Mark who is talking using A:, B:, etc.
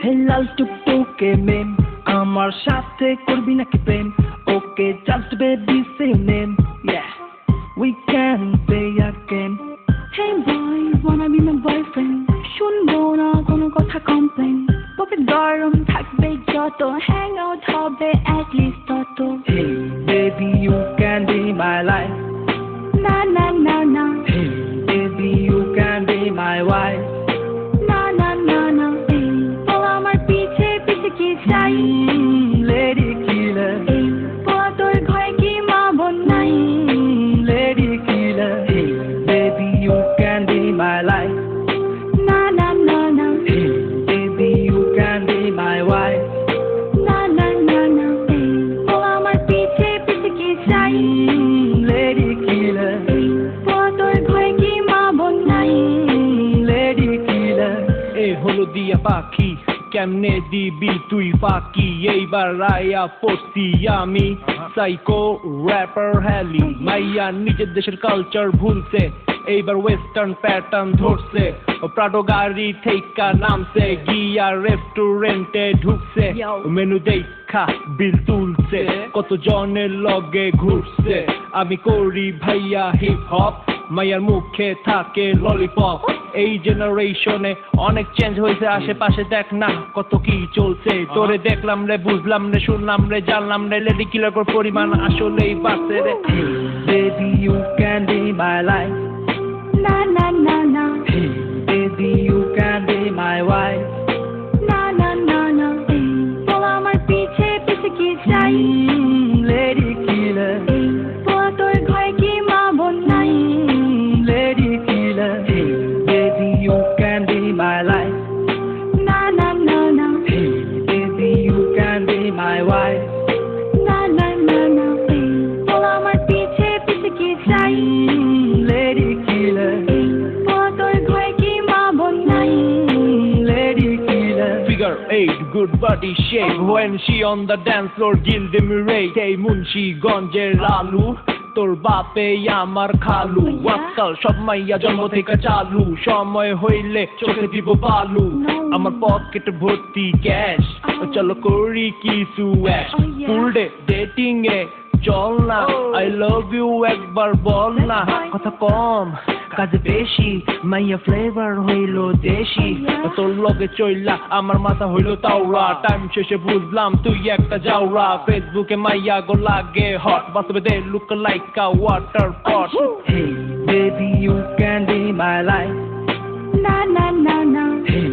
A: হে লাল টুকটুকে মেম, আমার সাথে করবি নাকি প্রেম? Okay just baby say name, yeah we can play a game.
B: Hey boy, wanna be my boyfriend? শুনবো না কোনো কথা কমপ্লেন, তবে গরম থাকবে যত, হ্যাং আউট হবে at least তত।
A: Hey baby you can be my life,
B: না না না না,
A: hey baby you can be my wife,
B: না না না না, এই পোলা আমার পিছে পিছে কি চাই?
A: lady killer,
B: এই পোলা তোর ঘরে কি মা বোন নাই?
A: lady killer, hey baby you can be my life,
B: না না না না,
A: hey baby you can be my wife,
B: না না না না, এই পোলা আমার পিছে পিছে কি চাই?
A: lady killer,
B: এই পোলা তোর ঘরে কি মা বোন নাই?
A: lady killer।
C: এই হলো দিয়া পাখি, কেমনে দিবি তুই ফাঁকি? এইবার রায়া পড়ছি আমি, সাইকো র্যাপার হ্যালি। মাইয়া নিজের দেশের কালচার ভুলছে, এইবার ওয়েস্টার্ন প্যাটার্ন ধরছে। প্রাডো গাড়ি থেইকা নামছে, গিয়া রেস্টুরেন্টে ঢুকছে। মেনু দেখা বিল তুলছে, কত জনের লগে ঘুরছে। আমি করি ভাইয়া হিপ হপ, মাইয়ার মুখে থাকে ললিপপ। এই জেনারেশনে অনেক চেঞ্জ হয়েছে, আশেপাশে দেখ না কত কি চলছে। তোরে দেখলাম রে, বুঝলাম রে, শুনলাম রে, জানলাম রে, লেডি কিলার পরিমাণ আসলেই বাড়ছে রে।
A: Baby you can be my life,
B: না না না না,
A: hey baby you can be my wife,
B: না না না না, এই পোলা আমার পিছে পিছে কি চাই?
A: lady killer,
B: এই পোলা তোর ঘরে কি মা বোন নাই?
A: lady killer, hey baby you can be my life,
B: না না না না,
A: hey baby you can be my wife,
B: না না না না, এই পোলা আমার পিছে পিছে কি চাই?
A: lady killer,
B: এই পোলা তোর ঘরে কি মা বোন নাই?
A: lady killer।
C: Figure 8, good body shape. When she on the dance floor, gilde me rate. Hey Munshi গঞ্জের আলু, তোর বাপে আমার খালু। আজকাল সব মাইয়া জন্ম থেকে চালু, সময় হইলে চোখে দিব বালু। আমার পকেট ভর্তি ক্যাশ, চলো করি কিছু অ্যাশ। ফুল ডে ডেটিং এ চল না, আই লাভ ইউ একবার বল না। কথা কম কাজে বেশি, মাইয়া ফ্লেভার হইলো দেশি। তোর লগে চইলা আমার মাথা হইলো তাওরা, টাইম শেষে বুঝলাম তুই একটা যাওরা। ফেসবুকে মাইয়া গো লাগে হট, বাস্তবে they look like a water pot.
A: Hey baby you can be my life,
B: না না না না,
A: hey